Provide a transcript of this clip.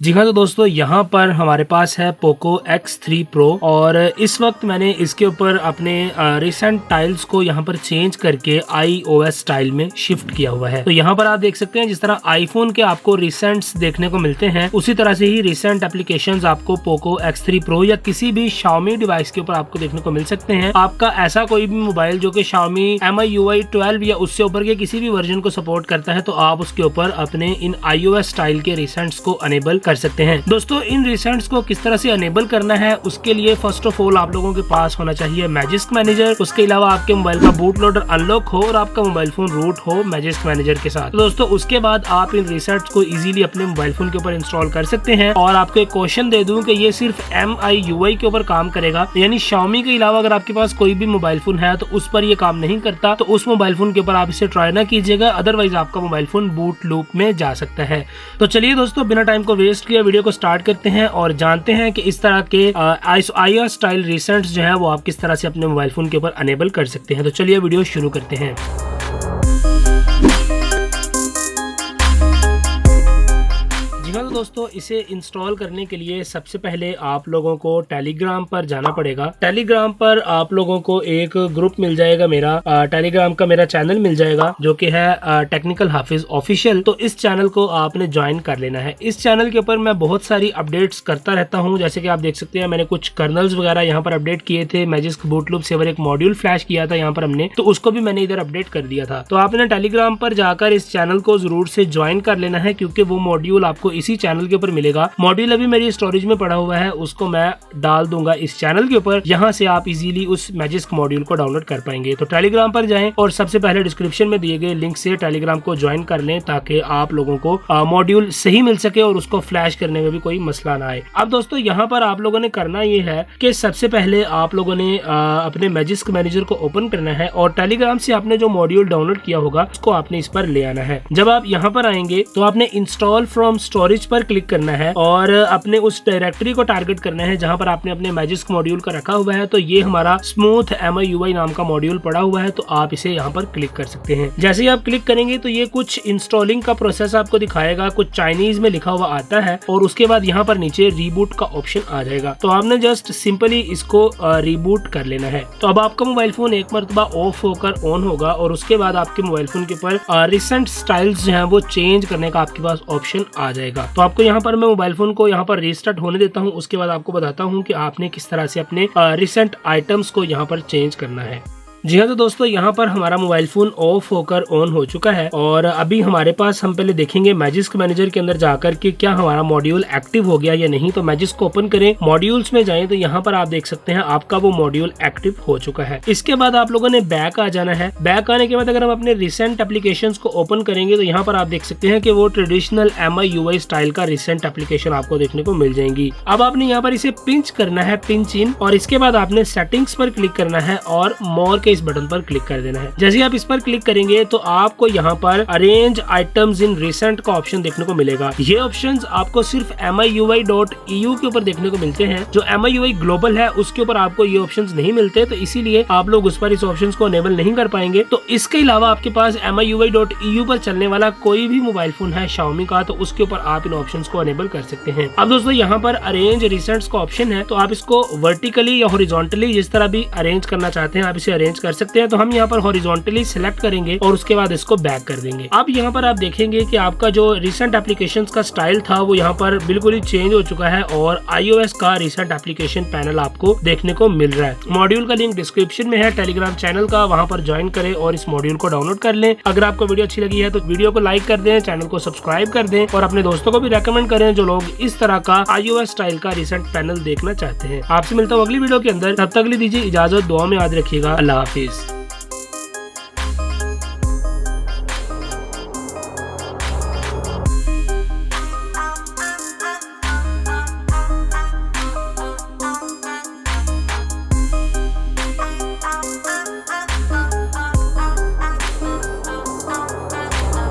जी हाँ, तो दोस्तों यहाँ पर हमारे पास है पोको X3 Pro और इस वक्त मैंने इसके ऊपर अपने रिसेंट टाइल्स को यहाँ पर चेंज करके iOS स्टाइल में शिफ्ट किया हुआ है। तो यहाँ पर आप देख सकते हैं जिस तरह आईफोन के आपको रिसेंट्स देखने को मिलते हैं उसी तरह से ही रिसेंट एप्लीकेशंस आपको पोको X3 Pro या किसी भी Xiaomi डिवाइस के ऊपर आपको देखने को मिल सकते हैं। आपका ऐसा कोई भी मोबाइल जो कि Xiaomi MIUI 12 या उससे ऊपर के किसी भी वर्जन को सपोर्ट करता है तो आप उसके ऊपर अपने इन iOS स्टाइल के रिसेंट्स को अनेबल कर सकते हैं। दोस्तों इन रिसेंट्स को किस तरह से अनेबल करना है उसके लिए फर्स्ट ऑफ ऑल आप लोगों के पास होना चाहिए मैजिस्क मैनेजर। उसके अलावा आपके मोबाइल का बूट लोडर अनलॉक हो और आपका मोबाइल फोन रूट हो मैजिस्क मैनेजर के साथ। तो दोस्तों उसके बाद आप इन रिसेंट्स को इजीली अपने मोबाइल फोन के ऊपर इंस्टॉल कर सकते हैं। और आपको एक क्वेश्चन दे दूं कि ये सिर्फ MIUI के ऊपर काम करेगा, यानी Xiaomi के अलावा अगर आपके पास कोई भी मोबाइल फोन है तो उस पर ये काम नहीं करता। तो उस मोबाइल फोन के ऊपर आप इसे ट्राई ना कीजिएगा, अदरवाइज आपका मोबाइल फोन बूट लूप में जा सकता है। तो चलिए दोस्तों बिना टाइम को वेस्ट किए वीडियो को स्टार्ट करते हैं और जानते हैं कि इस तरह के iOS स्टाइल रिसेंट्स जो है वो आप किस तरह से अपने मोबाइल फोन के ऊपर अनेबल कर सकते हैं। तो चलिए वीडियो शुरू करते हैं। तो दोस्तों इसे इंस्टॉल करने के लिए सबसे पहले आप लोगों को टेलीग्राम पर जाना पड़ेगा। टेलीग्राम पर आप लोगों को एक ग्रुप मिल जाएगा, मेरा टेलीग्राम का मेरा चैनल मिल जाएगा जो कि है टेक्निकल हाफिज ऑफिशियल। तो इस चैनल को आपने ज्वाइन कर लेना है। इस चैनल के ऊपर मैं बहुत सारी अपडेट्स करता रहता हूं, जैसे कि आप देख सकते हैं मैंने कुछ कर्नल्स वगैरह यहाँ पर अपडेट किए थे। मैजिस्क बूटलूप सेवर एक मॉड्यूल फ्लैश किया था यहाँ पर हमने, तो उसको भी मैंने इधर अपडेट कर दिया था। तो आपने टेलीग्राम पर जाकर इस चैनल को जरूर से ज्वाइन कर लेना है क्योंकि वो मॉड्यूल आपको इसी चैनल के ऊपर मिलेगा। मॉड्यूल अभी मेरी स्टोरेज में पड़ा हुआ है, उसको मैं डाल दूंगा इस चैनल के ऊपर। यहाँ से आप इजीली उस मैजिस्क मॉड्यूल को डाउनलोड कर पाएंगे। तो टेलीग्राम पर जाएं और सबसे पहले डिस्क्रिप्शन में दिए गए लिंक से टेलीग्राम को ज्वाइन कर लें ताकि आप लोगों को मॉड्यूल सही मिल सके और उसको फ्लैश करने में भी कोई मसला ना आए। अब दोस्तों यहाँ पर आप लोगों ने करना ये है कि सबसे पहले आप लोगों ने अपने मैजिस्क मैनेजर को ओपन करना है और टेलीग्राम से आपने जो मॉड्यूल डाउनलोड किया होगा उसको आपने इस पर ले आना है। जब आप यहाँ पर आएंगे तो आपने इंस्टॉल फ्रॉम स्टोरेज पर क्लिक करना है और अपने उस डायरेक्टरी को टारगेट करना है जहां पर आपने अपने मैजिस्क मॉड्यूल का रखा हुआ है। तो ये हमारा स्मूथ MIUI नाम का मॉड्यूल पड़ा हुआ है, तो आप इसे यहाँ पर क्लिक कर सकते हैं। जैसे ही आप क्लिक करेंगे तो ये कुछ इंस्टॉलिंग का प्रोसेस आपको दिखाएगा, कुछ चाइनीज में लिखा हुआ आता है और उसके बाद यहाँ पर नीचे रीबूट का ऑप्शन आ जाएगा। तो आपने जस्ट सिंपली इसको रीबूट कर लेना है। तो अब आपका मोबाइल फोन एक मरतबा ऑफ होकर ऑन होगा और उसके बाद आपके मोबाइल फोन के ऊपर रिसेंट स्टाइल्स जो है वो चेंज करने का आपके पास ऑप्शन आ जाएगा। तो आपको यहाँ पर मैं मोबाइल फोन को यहाँ पर रीस्टार्ट होने देता हूँ, उसके बाद आपको बताता हूँ कि आपने किस तरह से अपने रिसेंट आइटम्स को यहाँ पर चेंज करना है। जी हाँ, तो दोस्तों यहाँ पर हमारा मोबाइल फोन ऑफ होकर ऑन हो चुका है और अभी हमारे पास हम पहले देखेंगे मैजिस्क मैनेजर के अंदर जाकर कि क्या हमारा मॉड्यूल एक्टिव हो गया या नहीं। तो मैजिस्क को ओपन करें, मॉड्यूल्स में जाएं तो यहाँ पर आप देख सकते हैं आपका वो मॉड्यूल एक्टिव हो चुका है। इसके बाद आप लोगों ने बैक आ जाना है। बैक आने के बाद अगर हम अपने रिसेंट एप्लीकेशंस को ओपन करेंगे तो यहाँ पर आप देख सकते हैं कि वो ट्रेडिशनल MIUI स्टाइल का रिसेंट एप्लीकेशन आपको देखने को मिल जाएंगी। अब आपने यहाँ पर इसे पिंच करना है, पिंच इन, और इसके बाद आपने सेटिंग्स पर क्लिक करना है और मोर के इस बटन पर क्लिक कर देना है। जैसे आप इस पर क्लिक करेंगे तो आपको यहाँ पर अरेंज आइटम्स इन रिसेंट का ऑप्शन देखने को मिलेगा। ये ऑप्शंस आपको सिर्फ MIUI.EU के ऊपर देखने को मिलते हैं। जो MIUI ग्लोबल है उसके ऊपर आपको ये ऑप्शंस नहीं मिलते, तो इसीलिए आप लोग उस पर इस ऑप्शंस को अनेबल नहीं कर पाएंगे। तो इसके अलावा आपके पास MIUI.EU पर चलने वाला कोई भी मोबाइल फोन है Xiaomi का तो उसके ऊपर आप इन ऑप्शंस को अनेबल कर सकते हैं। अब दोस्तों यहाँ पर अरेंज रिसेंट्स का ऑप्शन है, तो आप इसको वर्टिकली या हॉरिजॉन्टली जिस तरह भी अरेंज करना चाहते हैं आप इसे अरेंज कर सकते हैं। तो हम यहाँ पर हॉरिजॉन्टली सिलेक्ट करेंगे और उसके बाद इसको बैक कर देंगे। अब यहाँ पर आप देखेंगे कि आपका जो रिसेंट एप्लीकेशंस का स्टाइल था वो यहाँ पर बिल्कुल ही चेंज हो चुका है और iOS का रिसेंट एप्लीकेशन पैनल आपको देखने को मिल रहा है। मॉड्यूल का लिंक डिस्क्रिप्शन में है टेलीग्राम चैनल का, वहाँ पर ज्वाइन करें और इस मॉड्यूल को डाउनलोड कर लें। अगर आपको वीडियो अच्छी लगी है तो वीडियो को लाइक कर दें, चैनल को सब्सक्राइब कर दें और अपने दोस्तों को भी रेकमेंड करें जो लोग इस तरह का iOS स्टाइल का रिसेंट पैनल देखना चाहते हैं। आपसे मिलता हूँ अगली वीडियो के अंदर, तब तक के लिए दीजिए इजाजत, दुआ में याद रखिएगा। अल्लाह हाफिज।